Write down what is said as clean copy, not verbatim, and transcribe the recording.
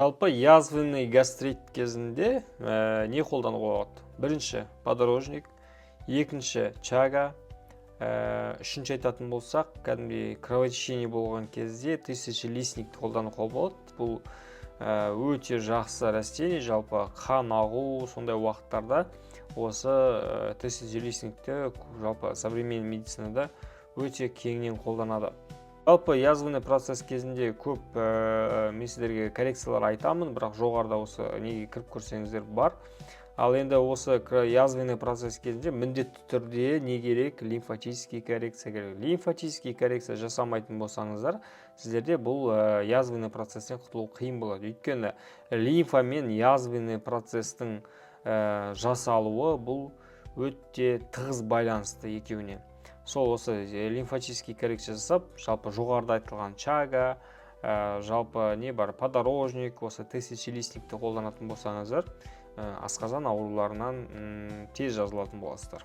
Жалпы язвенный гастрит кезінде не қолдануға болады? Бірінші подорожник, екінші чага, үшінші айтатын болсақ, кәдімгідей кровотечение болған кезде тысячелистникті қолдануға болады. Бұл өте жақсы растение, жалпы қан ағу сондай уақыттарда осы тысячелистникті жалпы современный медицинада өте кеңінен қолданады. Жалпы язвенный процесс кезінде көп мен сіздерге коррекциялар айтамын, бірақ жоғарыда осы неге кіріп көрсеңіздер бар. Ал енді осы язвенный процесс кезінде міндетті түрде не керек? Лимфатический коррекция керек. Лимфатический коррекция жасамайтын болсаңыздар, сіздерде бұл язвенный процесстен құтылу қиын болады. Өйткені лимфа мен язвенный процесстің жасалуы бұл өте тығыз байланысты екеуіне. Сол осы лимфатический коррекция жасап, жалпы жоғарыда айтылған чага, жалпы не бар, подорожник, осы тысячелистникті қолданатын болсаңыздар, асқазан ауруларынан тез жазылатын боласыздар.